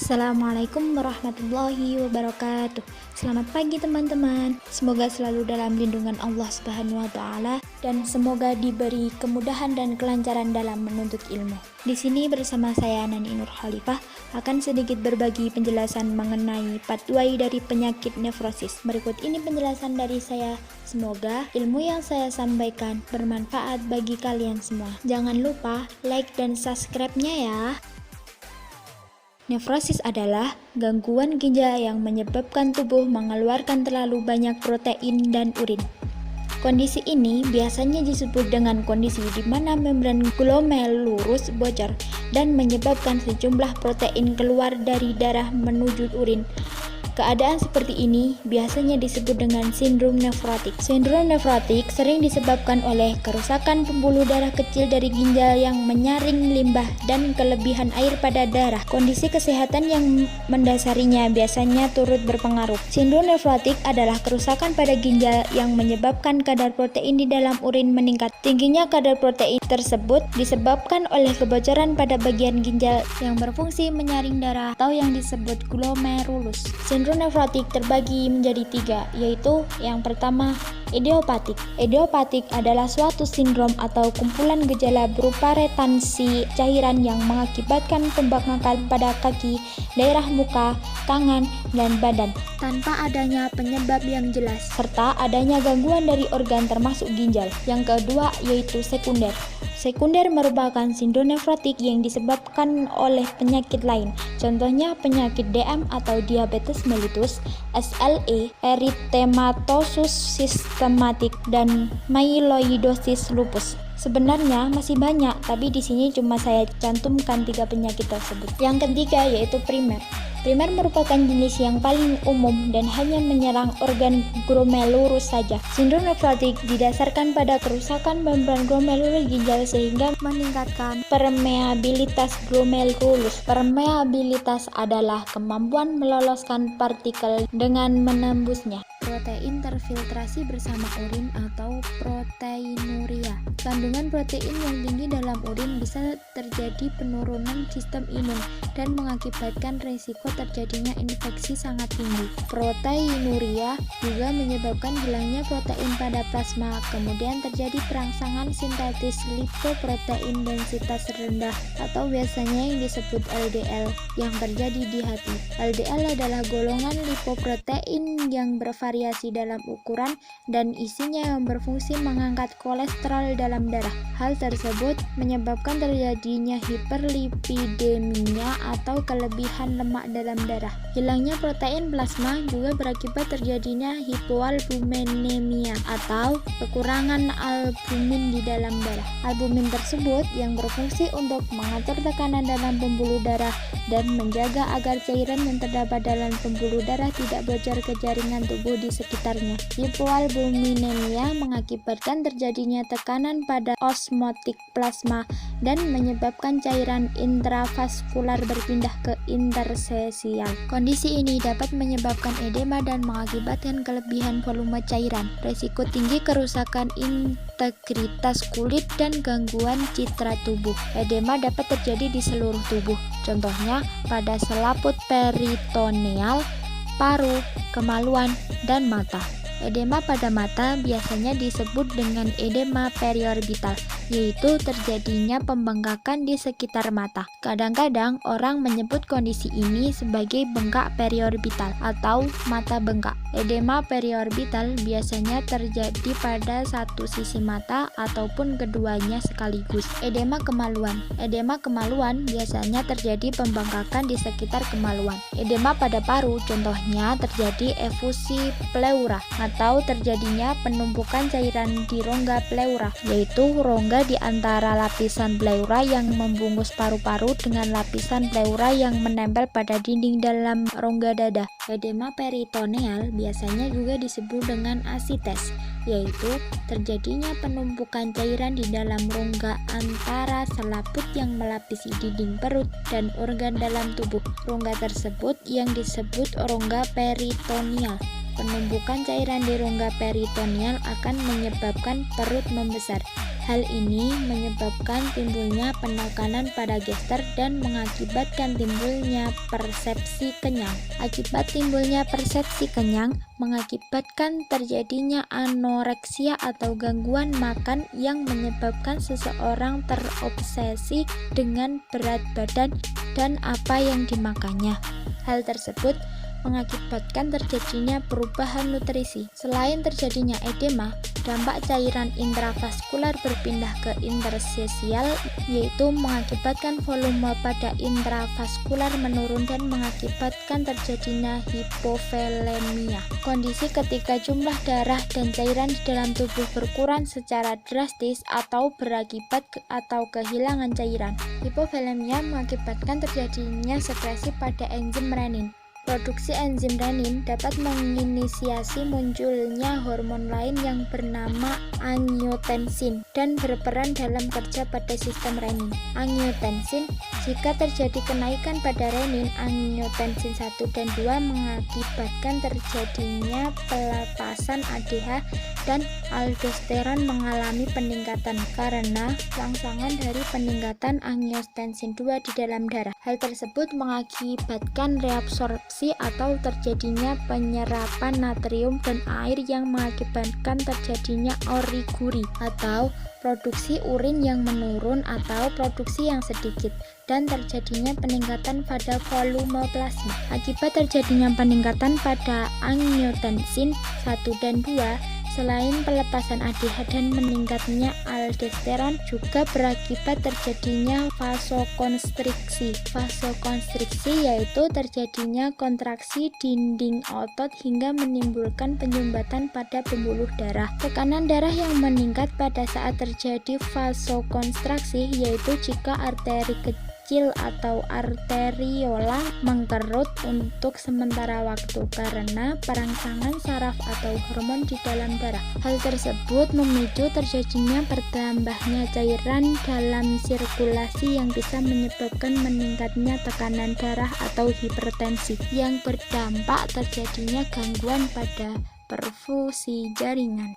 Assalamualaikum warahmatullahi wabarakatuh. Selamat pagi teman-teman. Semoga selalu dalam lindungan Allah Subhanahu wa taala dan semoga diberi kemudahan dan kelancaran dalam menuntut ilmu. Di sini bersama saya Nani Nur Khalifah akan sedikit berbagi penjelasan mengenai pathway dari penyakit nefrosis. Berikut ini penjelasan dari saya. Semoga ilmu yang saya sampaikan bermanfaat bagi kalian semua. Jangan lupa like dan subscribe-nya ya. Nefrosis adalah gangguan ginjal yang menyebabkan tubuh mengeluarkan terlalu banyak protein dan urin. Kondisi ini biasanya disebut dengan kondisi di mana membran glomerulus bocor dan menyebabkan sejumlah protein keluar dari darah menuju urin. Keadaan seperti ini biasanya disebut dengan sindrom nefrotik. Sindrom nefrotik sering disebabkan oleh kerusakan pembuluh darah kecil dari ginjal yang menyaring limbah dan kelebihan air pada darah. Kondisi kesehatan yang mendasarinya biasanya turut berpengaruh. Sindrom nefrotik adalah kerusakan pada ginjal yang menyebabkan kadar protein di dalam urin meningkat. Tingginya kadar protein tersebut disebabkan oleh kebocoran pada bagian ginjal yang berfungsi menyaring darah atau yang disebut glomerulus. Sindrom nefrotik terbagi menjadi tiga, yaitu yang pertama, idiopatik. Idiopatik adalah suatu sindrom atau kumpulan gejala berupa retensi cairan yang mengakibatkan pembengkakan pada kaki, daerah muka, tangan, dan badan tanpa adanya penyebab yang jelas, serta adanya gangguan dari organ termasuk ginjal. Yang kedua yaitu sekunder. Sekunder merupakan sindrom nefrotik yang disebabkan oleh penyakit lain. Contohnya penyakit DM atau diabetes mellitus, SLE, erythematosus sistematik, dan myeloidosis lupus. Sebenarnya masih banyak, tapi di sini cuma saya cantumkan 3 penyakit tersebut. Yang ketiga yaitu primer. Primer merupakan jenis yang paling umum dan hanya menyerang organ glomerulus saja. Sindrom nefrotik didasarkan pada kerusakan membran glomerulus ginjal sehingga meningkatkan permeabilitas glomerulus. Permeabilitas adalah kemampuan meloloskan partikel dengan menembusnya. Protein terfiltrasi bersama urin atau proteinuria. Kandungan protein yang tinggi dalam urin bisa terjadi penurunan sistem imun dan mengakibatkan risiko terjadinya infeksi sangat tinggi. Proteinuria juga menyebabkan hilangnya protein pada plasma, kemudian terjadi perangsangan sintetis lipoprotein densitas rendah atau biasanya yang disebut LDL yang terjadi di hati. LDL adalah golongan lipoprotein yang bervariasi dalam ukuran dan isinya yang berfungsi mengangkat kolesterol dalam darah. Hal tersebut menyebabkan terjadinya hiperlipidemia atau kelebihan lemak dalam darah. Hilangnya protein plasma juga berakibat terjadinya hipoalbuminemia atau kekurangan albumin di dalam darah. Albumin tersebut yang berfungsi untuk mengatur tekanan dalam pembuluh darah dan menjaga agar cairan yang terdapat dalam pembuluh darah tidak bocor ke jaringan tubuh di sekitarnya. Hipoalbuminemia mengakibatkan terjadinya tekanan pada osmotik plasma dan menyebabkan cairan intravaskular berpindah ke interstisial. Kondisi ini dapat menyebabkan edema dan mengakibatkan kelebihan volume cairan, risiko tinggi kerusakan integritas kulit, dan gangguan citra tubuh. Edema dapat terjadi di seluruh tubuh, contohnya pada selaput peritoneal, paru, kemaluan, dan mata. Edema pada mata biasanya disebut dengan edema periorbital, yaitu terjadinya pembengkakan di sekitar mata. Kadang-kadang orang menyebut kondisi ini sebagai bengkak periorbital atau mata bengkak. Edema periorbital biasanya terjadi pada satu sisi mata ataupun keduanya sekaligus. Edema kemaluan. Edema kemaluan biasanya terjadi pembengkakan di sekitar kemaluan. Edema pada paru contohnya terjadi efusi pleura atau terjadinya penumpukan cairan di rongga pleura, yaitu rongga di antara lapisan pleura yang membungkus paru-paru dengan lapisan pleura yang menempel pada dinding dalam rongga dada. Edema peritoneal biasanya juga disebut dengan asites, yaitu terjadinya penumpukan cairan di dalam rongga antara selaput yang melapisi dinding perut dan organ dalam tubuh. Rongga tersebut yang disebut rongga peritoneal. Penumpukan cairan di rongga peritoneal akan menyebabkan perut membesar. Hal ini menyebabkan timbulnya penekanan pada gester dan mengakibatkan timbulnya persepsi kenyang. Akibat timbulnya persepsi kenyang mengakibatkan terjadinya anoreksia atau gangguan makan yang menyebabkan seseorang terobsesi dengan berat badan dan apa yang dimakannya. Hal tersebut mengakibatkan terjadinya perubahan nutrisi. Selain terjadinya edema, dampak cairan intravaskular berpindah ke interstisial, yaitu mengakibatkan volume pada intravaskular menurun dan mengakibatkan terjadinya hipovolemia. Kondisi ketika jumlah darah dan cairan di dalam tubuh berkurang secara drastis atau berakibat atau kehilangan cairan. Hipovolemia mengakibatkan terjadinya sekresi pada enzim renin. Produksi enzim renin dapat menginisiasi munculnya hormon lain yang bernama angiotensin dan berperan dalam kerja pada sistem renin. Angiotensin, jika terjadi kenaikan pada renin, angiotensin 1 dan 2 mengakibatkan terjadinya pelepasan ADH dan aldosteron mengalami peningkatan karena rangsangan dari peningkatan angiotensin 2 di dalam darah. Hal tersebut mengakibatkan reabsorpsi atau terjadinya penyerapan natrium dan air yang mengakibatkan terjadinya origuri atau produksi urin yang menurun atau produksi yang sedikit dan terjadinya peningkatan pada volume plasma. Akibat terjadinya peningkatan pada angiotensin 1 dan 2, selain pelepasan ADH dan meningkatnya aldosteron juga berakibat terjadinya vasokonstriksi. Vasokonstriksi yaitu terjadinya kontraksi dinding otot hingga menimbulkan penyumbatan pada pembuluh darah. Tekanan darah yang meningkat pada saat terjadi vasokonstraksi yaitu jika arteri kecil atau arteriola mengkerut untuk sementara waktu karena perangsangan saraf atau hormon di dalam darah. Hal tersebut memicu terjadinya bertambahnya cairan dalam sirkulasi yang bisa menyebabkan meningkatnya tekanan darah atau hipertensi yang berdampak terjadinya gangguan pada perfusi jaringan.